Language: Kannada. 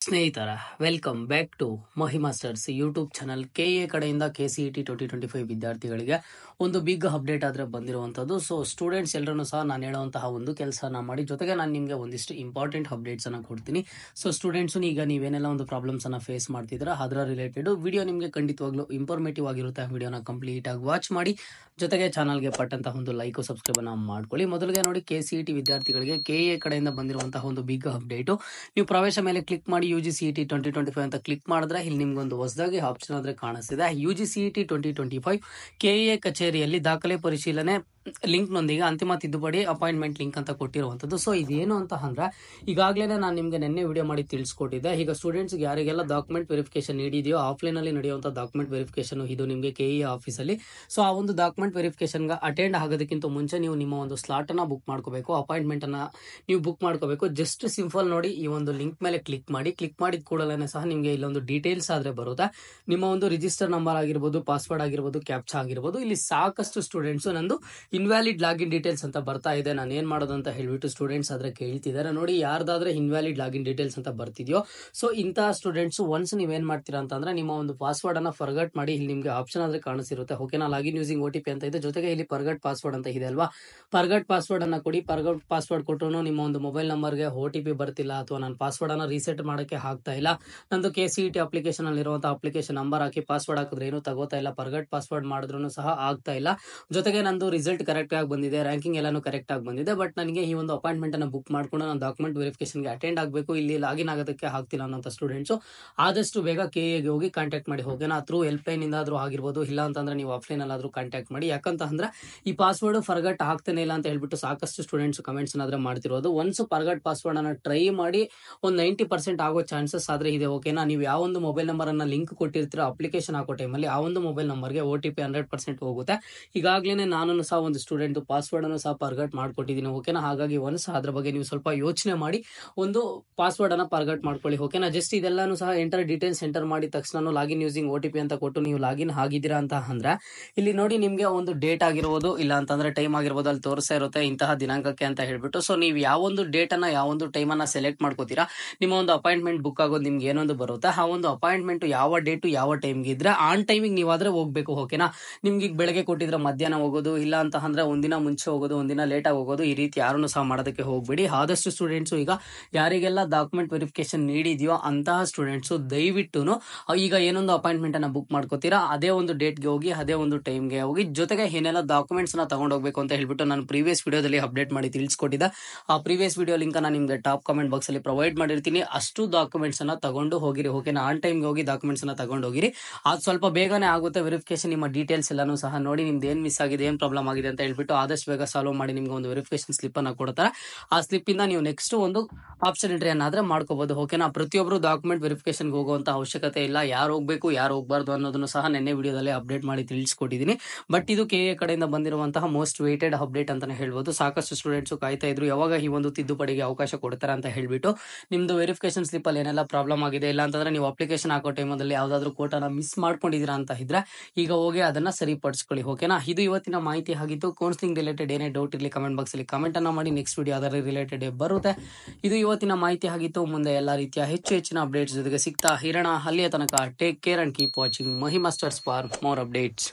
ಸ್ನೇಹಿತರ welcome back to Mahima Masters YouTube channel. KA ಕಡೆಯಿಂದ KCET 2025 ವಿದ್ಯಾರ್ಥಿಗಳಿಗೆ ಒಂದು ಬಿಗ್ ಅಪ್ಡೇಟ್ ಆದರೆ ಬಂದಿರುವಂಥದ್ದು. ಸೊ ಸ್ಟೂಡೆಂಟ್ಸ್ ಎಲ್ಲರೂ ಸಹ ನಾನು ಹೇಳುವಂತಹ ಒಂದು ಕೆಲಸನ ಮಾಡಿ, ಜೊತೆಗೆ ನಾನು ನಿಮಗೆ ಒಂದಿಷ್ಟು ಇಂಪಾರ್ಟೆಂಟ್ ಅಪ್ಡೇಟ್ಸನ್ನು ಕೊಡ್ತೀನಿ. ಸೊ ಸ್ಟೂಡೆಂಟ್ಸು ಈಗ ನೀವೇನೆಲ್ಲ ಒಂದು ಪ್ರಾಬ್ಲಮ್ಸನ್ನು ಫೇಸ್ ಮಾಡ್ತಿದ್ದೀರಾ ಅದರ ರಿಲೇಟೆಡ್ ವಿಡಿಯೋ ನಿಮಗೆ ಖಂಡಿತವಾಗ್ಲೂ ಇಂಫಾರ್ಮೇಟಿವ್ ಆಗಿರುತ್ತೆ. ವಿಡಿಯೋನ ಕಂಪ್ಲೀಟ್ ಆಗಿ ವಾಚ್ ಮಾಡಿ, ಜೊತೆಗೆ ಚಾನಲ್ಗೆ ಪಟ್ಟಂತಹ ಒಂದು ಲೈಕ್ ಸಬ್ಸ್ಕ್ರೈಬ್ ಅನ್ನು ಮಾಡ್ಕೊಳ್ಳಿ. ಮೊದಲಿಗೆ ನೋಡಿ, KCET ವಿದ್ಯಾರ್ಥಿಗಳಿಗೆ KA ಕಡೆಯಿಂದ ಬಂದಿರುವಂತಹ ಒಂದು ಬಿಗ್ ಅಪ್ಡೇಟು. ನೀವು ಪ್ರವೇಶ ಮೇಲೆ ಕ್ಲಿಕ್ ಮಾಡಿ UGCET 2025 ಅಂತ ಕ್ಲಿಕ್ ಮಾಡಿದ್ರೆ ಇಲ್ಲಿ ನಿಮ್ಗೊಂದು ಹೊಸದಾಗಿ ಆಪ್ಷನ್ ಆದ್ರೆ ಕಾಣಿಸ್ತಿದೆ. UGCET 2025 KA ಕಚೇರಿಯಲ್ಲಿ ದಾಖಲೆ ಪರಿಶೀಲನೆ ಲಿಂಕ್ ನೊಂದಿಗೆ ಅಂತಿಮ ತಿದ್ದುಪಡಿ ಅಪಾಯಿಂಟ್ಮೆಂಟ್ ಲಿಂಕ್ ಅಂತ ಕೊಟ್ಟಿರುವಂತದ್ದು. ಸೊ ಇದೇನು ಅಂತ ಅಂದ್ರೆ, ಈಗಾಗಲೇ ನಾನು ನಿಮ್ಗೆ ನಿನ್ನೆ ವಿಡಿಯೋ ಮಾಡಿ ತಿಳಿಸ್ಕೊಟ್ಟಿದ್ದೆ. ಈಗ ಸ್ಟೂಡೆಂಟ್ಸ್ ಯಾರಿಗೆಲ್ಲ ಡಾಕ್ಯುಮೆಂಟ್ ವೆರಿಫಿಕೇಶನ್ ನೀಡಿದೆಯೋ ಆಫ್ಲೈನ್ ಅಲ್ಲಿ ನಡೆಯುವಂತ ಡಾಕ್ಯುಮೆಂಟ್ ವೆರಿಫಿಕೇಶನ್ ಇದು ನಿಮಗೆ KE ಆಫೀಸಲ್ಲಿ. ಸೊ ಆ ಒಂದು ಡಾಕ್ಯುಮೆಂಟ್ ವೆರಿಫಿಕೇಶನ್ ಅಟೆಂಡ್ ಆಗೋದಕ್ಕಿಂತ ಮುಂಚೆ ನೀವು ನಿಮ್ಮ ಒಂದು ಸ್ಲಾಟ್ ಅನ್ನ ಬುಕ್ ಮಾಡ್ಕೋಬೇಕು, ಅಪಾಯಿಂಟ್ಮೆಂಟ್ ಅನ್ನ ನೀವು ಬುಕ್ ಮಾಡ್ಕೋಬೇಕು. ಜಸ್ಟ್ ಸಿಂಪಲ್ ನೋಡಿ, ಈ ಒಂದು ಲಿಂಕ್ ಮೇಲೆ ಕ್ಲಿಕ್ ಮಾಡಿದ ಕೂಡಲೇ ಸಹ ನಿಮಗೆ ಇಲ್ಲೊಂದು ಡೀಟೇಲ್ಸ್ ಆದ್ರೆ ಬರುತ್ತೆ. ನಿಮ್ಮ ಒಂದು ರಿಜಿಸ್ಟರ್ ನಂಬರ್ ಆಗಿರ್ಬೋದು, ಪಾಸ್ವರ್ಡ್ ಆಗಿರ್ಬೋದು, ಕ್ಯಾಪ್ಚಾ ಆಗಿರ್ಬೋದು. ಇಲ್ಲಿ ಸಾಕಷ್ಟು ಸ್ಟೂಡೆಂಟ್ಸ್ ನಂದು ಇನ್ವ್ಯಾಲಿಡ್ ಲಾಗಿನ್ ಡೀಟೇಲ್ಸ್ ಅಂತ ಬರ್ತಾ ಇದೆ. ನಾನು ಏನ್ ಮಾಡೋದು ಅಂತ ಹೇಳ್ಬಿಟ್ಟು ಸ್ಟೂಡೆಂಟ್ಸ್ ಆದ್ರೆ ಕೇಳ್ತಿದ್ದಾರೆ. ನೋಡಿ, ಯಾರ್ದಾದ್ರೆ ಇನ್ವ್ಯಾಲಿಡ್ ಲಾಗಿನ್ ಡೀಟೇಲ್ಸ್ ಅಂತ ಬರ್ತಿದ್ಯೋ, ಸೊ ಇಂತಹ ಸ್ಟೂಡೆಂಟ್ಸ್ ಒನ್ಸ್ ನೀವೇನ್ ಮಾಡ್ತೀರಾ ಅಂತಂದ್ರೆ, ನಿಮ್ಮ ಒಂದು ಪಾಸ್ವರ್ಡ್ ಅನ್ನ ಫರ್ಗಟ್ ಮಾಡಿ ಇಲ್ಲಿ ನಿಮ್ಗೆ ಆಪ್ಷನ್ ಆದ್ರೆ ಕಾಣಿಸಿರುತ್ತೆ. ಓಕೆನಾ, ಲಾಗಿನ್ ಯೂಸಿಂಗ್ OTP ಅಂತ ಇದೆ, ಜೊತೆಗೆ ಇಲ್ಲಿ ಫರ್ಗಟ್ ಪಾಸ್ವರ್ಡ್ ಅಂತ ಇದೆ ಅಲ್ವಾ. ಫರ್ಗಟ್ ಪಾಸ್ವರ್ಡ್ ಅನ್ನ ಕೊಡಿ. ಫರ್ಗಟ್ ಪಾಸ್ವರ್ಡ್ ಕೊಟ್ಟರು ನಿಮ್ಮ ಒಂದು ಮೊಬೈಲ್ ನಂಬರ್ಗೆ OTP ಬರ್ತಿಲ್ಲ, ಅಥವಾ ನಾನು ಪಾಸ್ವರ್ಡ್ ಅನ್ನ ರೀಸೆಟ್ ಮಾಡಕ್ಕೆ ಆಗ್ತಾ ಇಲ್ಲ, ನಂದು KCET ಅಪ್ಲಿಕೇಶನ್ ಅಲ್ಲಿ ಇರುವಂತಹ ಅಪ್ಲಿಕೇಶನ್ ನಂಬರ್ ಹಾಕಿ ಪಾಸ್ವರ್ಡ್ ಹಾಕಿದ್ರೆ ಏನು ತಗೋತಾ ಇಲ್ಲ, ಫರ್ಗಟ್ ಪಾಸ್ವರ್ಡ್ ಮಾಡಿದ್ರು ಸಹ ಆಗ್ತಾ ಇಲ್ಲ, ಜೊತೆಗೆ ನಂದು ರಿಸಲ್ಟ್ ಕರೆಕ್ಟ್ ಆಗಿ ಬಂದಿದೆ, ರ್ಯಾಂಕಿಂಗ್ ಎಲ್ಲಾನು ಕರೆಕ್ಟ್ ಆಗಿ ಬಂದಿದೆ, ಬಟ್ ನನಗೆ ಈ ಒಂದು ಅಪಾಯಿಂಟ್ಮೆಂಟ್ ಅನ್ನ ಬುಕ್ ಮಾಡ್ಕೊಂಡು ನಾನು ಡಾಕ್ಯುಮೆಂಟ್ ವೆರಿಫಿಕೇಶನ್ಗೆ ಅಟೆಂಡ್ ಆಗಬೇಕು, ಇಲ್ಲಿ ಲಾಗಿನ್ ಆಗೋದಕ್ಕೆ ಆಗ್ತಿಲ್ಲ ಅನ್ನೋ ಸ್ಟೂಡೆಂಟ್ಸ್ ಆದಷ್ಟು ಬೇಗ KAಗೆ ಹೋಗಿ ಕಾಂಟ್ಯಾಕ್ಟ್ ಮಾಡಿ. ಹೋಗೋಣ, ಥ್ರೂ ಹೆಲ್ಪ್ ಲೈನ್ ಇಂದಾದ್ರೂ ಆಗಿರ್ಬೋದು, ಇಲ್ಲ ಅಂತಂದ್ರೆ ನೀವು ಆಫ್ಲೈನ್ ಅಲ್ಲಾದ್ರೂ ಕಾಂಟ್ಯಾಕ್ಟ್ ಮಾಡಿ. ಯಾಕಂತ ಅಂದ್ರೆ ಈ ಪಾಸ್ವರ್ಡ್ ಫರ್ಗಟ್ ಆಗ್ತಾನೆ ಇಲ್ಲ ಅಂತ ಹೇಳ್ಬಿಟ್ಟು ಸಾಕಷ್ಟು ಸ್ಟೂಡೆಂಟ್ಸ್ ಕಮೆಂಟ್ಸ್ ಆದ್ರೆ ಮಾಡ್ತಿರೋದು. ಒನ್ಸ್ ಫರ್ಗಟ್ ಪಾಸ್ವರ್ಡ್ ಅನ್ನ ಟ್ರೈ ಮಾಡಿ ಒಂದು 90% ಆಗೋ ಚಾನ್ಸಸ್ ಆದ್ರೆ ಇದೆ. ಓಕೆನಾ, ನೀವು ಯಾವ ಒಂದು ಮೊಬೈಲ್ ನಂಬರ್ ಅನ್ನ ಲಿಂಕ್ ಕೊಟ್ಟಿರ್ತೀರೋ ಅಪ್ಲಿಕೇಶನ್ ಹಾಕೋ ಟೈಮಲ್ಲಿ ಆ ಒಂದು ಮೊಬೈಲ್ ನಂಬರ್ಗೆ OTP 100% ಹೋಗುತ್ತೆ. ಈಗಾಗಲೇ ನಾನು ಸಹ ಒಂದು ಸ್ಟೂಡೆಂಟ್ ಪಾಸ್ವರ್ಡ್ ಅನ್ನು ಸಹ ಫರ್ಗಟ್ ಮಾಡ್ಕೊಟ್ಟಿದ್ದೀನಿ. ಓಕೆನಾ, ಹಾಗಾಗಿ ಒನ್ಸ್ ಅದ್ರ ಬಗ್ಗೆ ನೀವು ಸ್ವಲ್ಪ ಯೋಚನೆ ಮಾಡಿ ಒಂದು ಪಾಸ್ವರ್ಡ್ ಅನ್ನ ಫರ್ಗಟ್ ಮಾಡ್ಕೊಳ್ಳಿ. ಓಕೆನಾ, ಜಸ್ಟ್ ಇದೆಲ್ಲಾನು ಸಹ ಡೀಟೇಲ್ಸ್ ಎಂಟರ್ ಮಾಡಿದ ತಕ್ಷಣ ಲಾಗಿನ್ ಯೂಸಿಂಗ್ OTP ಅಂತ ಕೊಟ್ಟು ನೀವು ಲಾಗಿನ್ ಆಗಿದ್ದೀರಾ ಅಂತ ಅಂದ್ರೆ ಇಲ್ಲಿ ನೋಡಿ, ನಿಮ್ಗೆ ಒಂದು ಡೇಟ್ ಆಗಿರ್ಬೋದು, ಇಲ್ಲ ಅಂತಂದ್ರೆ ಟೈಮ್ ಆಗಿರ್ಬೋದು, ಅಲ್ಲಿ ತೋರಿಸ್ತಾ ಇರುತ್ತೆ ಇಂತಹ ದಿನಾಂಕಕ್ಕೆ ಅಂತ ಹೇಳ್ಬಿಟ್ಟು. ಸೊ ನೀವು ಯಾವೊಂದು ಡೇಟ್ ಅನ್ನ ಯಾವೊಂದು ಟೈಮ್ ಅನ್ನ ಸೆಲೆಕ್ಟ್ ಮಾಡ್ಕೋತೀರಾ, ನಿಮ್ಮ ಒಂದು ಅಪಾಯಿಂಟ್ಮೆಂಟ್ ಬುಕ್ ಆಗೋದು ನಿಮ್ಗೆ ಏನೊಂದು ಬರುತ್ತೆ, ಆ ಒಂದು ಅಪಾಯಿಂಟ್ಮೆಂಟ್ ಯಾವ ಡೇಟು ಯಾವ ಟೈಮ್ಗೆ ಇದ್ರೆ ಆನ್ ಟೈಮಿಗೆ ನೀವಾದ್ರೆ ಹೋಗ್ಬೇಕು. ಓಕೆನಾ, ನಿಮ್ಗೆ ಈಗ ಬೆಳಗ್ಗೆ ಕೊಟ್ಟಿದ್ರೆ ಮಧ್ಯಾಹ್ನ ಹೋಗೋದು, ಇಲ್ಲ ಅಂತ ಅಂದ್ರೆ ಒಂದಿನ ಮುಂಚೆ ಹೋಗೋದು, ಒಂದಿನ ಲೇಟ್ ಆಗಿ ಹೋಗೋದು, ಈ ರೀತಿ ಯಾರನ್ನು ಸಹ ಮಾಡೋದಕ್ಕೆ ಹೋಗ್ಬೇಡಿ. ಆದಷ್ಟು ಸ್ಟೂಡೆಂಟ್ಸ್ ಈಗ ಯಾರಿಗೆಲ್ಲ ಡಾಕ್ಯುಮೆಂಟ್ ವೆರಿಫಿಕೇಶನ್ ನೀಡಿದ್ಯೋ ಅಂತಹ ಸ್ಟೂಡೆಂಟ್ಸ್ ದಯವಿಟ್ಟು ಈಗ ಏನೊಂದು ಅಪಾಯಿಂಟ್ಮೆಂಟ್ ಅನ್ನ ಬುಕ್ ಮಾಡ್ಕೋತೀರಾ ಅದೇ ಒಂದು ಡೇಟ್ಗೆ ಹೋಗಿ, ಅದೇ ಒಂದು ಟೈಮ್ಗೆ ಹೋಗಿ, ಜೊತೆಗೆ ಏನೆಲ್ಲ ಡಾಕ್ಯುಮೆಂಟ್ಸ್ ನ ತಗೊಂಡು ಹೋಗ್ಬೇಕು ಅಂತ ಹೇಳ್ಬಿಟ್ಟು ನಾನು ಪ್ರೀವಿಯಸ್ ವಿಡಿಯೋದಲ್ಲಿ ಅಪ್ಡೇಟ್ ಮಾಡಿ ತಿಳಿಸ್ಕೊಟ್ಟಿದ್ದೆ. ಆ ಪ್ರೀವಿಯಸ್ ವಿಡಿಯೋ ಲಿಂಕ್ ಅನ್ನ ನಿಮ್ಗೆ ಟಾಪ್ ಕಮೆಂಟ್ ಬಾಕ್ಸ್ ಅಲ್ಲಿ ಪ್ರೊವೈಡ್ ಮಾಡಿರ್ತೀನಿ. ಅಷ್ಟು ಡಾಕ್ಯುಮೆಂಟ್ಸ್ ಅನ್ನ ತಗೊಂಡು ಹೋಗಿರಿ. ಓಕೆನಾ, ಆನ್ ಟೈಮ್ಗೆ ಹೋಗಿ ಡಾಕ್ಯುಮೆಂಟ್ಸ್ ಅನ್ನ ತಗೊಂಡು ಹೋಗಿರಿ. ಅದು ಸ್ವಲ್ಪ ಬೇಗನೆ ಆಗುತ್ತೆ ವೆರಿಫಿಕೇಶನ್. ನಿಮ್ಮ ಡೀಟೇಲ್ಸ್ ಎಲ್ಲಾನು ಸಹ ನೋಡಿ, ನಿಮ್ದು ಏನ್ ಮಿಸ್ ಆಗಿದೆ, ಏನ್ ಪ್ರಾಬ್ಲಮ್ ಆಗಿದೆ ಅಂತ ಹೇಳ್ಬಿಟ್ಟು ಆದಷ್ಟು ಬೇಗ ಸಾಲ್ವ್ ಮಾಡಿ ನಿಮ್ಗೆ ಒಂದು ವೆರಿಫಿಕೇಶನ್ ಸ್ಲಿಪ್ ಅನ್ನ ಕೊಡ್ತಾರೆ. ಆ ಸ್ಲಿಪ್ ಇಂದ ನೀವು ನೆಕ್ಸ್ಟ್ ಒಂದು ಆಪ್ಷನ್ ಎಂಟ್ರಿ ಅನ್ನಾದ್ರೆ ಮಾಡ್ಕೋಬಹುದು. ಓಕೆನಾ, ಪ್ರತಿಯೊಬ್ಬರು ಡಾಕ್ಯುಮೆಂಟ್ ವೆರಿಫಿಕೇಶನ್ಗೆ ಹೋಗುವಂತ ಅವಶ್ಯಕತೆ ಇಲ್ಲ. ಯಾರು ಹೋಗ್ಬೇಕು ಯಾರು ಹೋಗ್ಬಾರ್ದು ಅನ್ನೋದನ್ನು ಸಹ ನಿನ್ನೆ ವಿಡಿಯೋದಲ್ಲಿ ಅಪ್ಡೇಟ್ ಮಾಡಿ ತಿಳಿಸ್ಕೊಟ್ಟಿದ್ದೀನಿ. ಬಟ್ ಇದು KA ಕಡೆಯಿಂದ ಬಂದಿರುವಂತಹ ಮೋಸ್ಟ್ ವೇಟೆಡ್ ಅಪ್ಡೇಟ್ ಅಂತಾನೆ ಹೇಳ್ಬೋದು. ಸಾಕಷ್ಟು ಸ್ಟೂಡೆಂಟ್ಸ್ ಕಾಯ್ತಾ ಇದ್ರು ಯಾವಾಗ ಈ ಒಂದು ತಿದ್ದುಪಡಿಗೆ ಅವಕಾಶ ಕೊಡ್ತಾರೆ ಅಂತ ಹೇಳ್ಬಿಟ್ಟು. ನಿಮ್ದು ವೆರಿಫಿಕೇಶನ್ ಸ್ಲಿಪ್ ಅಲ್ಲಿ ಏನೆಲ್ಲ ಪ್ರಾಬ್ಲಮ್ ಆಗಿದೆ, ಇಲ್ಲ ಅಂತಂದ್ರೆ ನೀವು ಅಪ್ಲಿಕೇಶನ್ ಹಾಕೋ ಟೈಮಲ್ಲಿ ಯಾವ್ದಾದ್ರು ಕೋಟನ ಮಿಸ್ ಮಾಡ್ಕೊಂಡಿದ್ದೀರಾ ಅಂತ ಇದ್ರೆ ಈಗ ಹೋಗಿ ಅದನ್ನ ಸರಿಪಡಿಸ್ಕೊಳ್ಳಿ. ಓಕೆನಾ, ಇದು ಇವತ್ತಿನ ಮಾಹಿತಿ ಆಗಿತ್ತು. ಕೌನ್ಸಿಲಿಂಗ್ ರಿಲೇಟೆಡ್ ಏನೇ ಡೌಟ್ ಇರಲಿ ಕಮೆಂಟ್ ಬಾಕ್ಸ್ ಅಲ್ಲಿ ಕಮೆಂಟ್ ಅನ್ನ ಮಾಡಿ, ನೆಕ್ಸ್ಟ್ ವಿಡಿಯೋ ಅದರ ರಿಲೇಟೆಡ್ ಬರುತ್ತೆ. ಇದು ಇವತ್ತಿನ ಮಾಹಿತಿ ಆಗಿತ್ತು. ಮುಂದೆ ಎಲ್ಲಾ ರೀತಿಯ ಹೆಚ್ಚಿನ ಅಪ್ಡೇಟ್ಸ್ ಜೊತೆಗೆ ಸಿಗ್ತಾ ಇರೋಣ. ಅಲ್ಲಿಯ ತನಕ take care and keep watching Mahima Masters for more updates.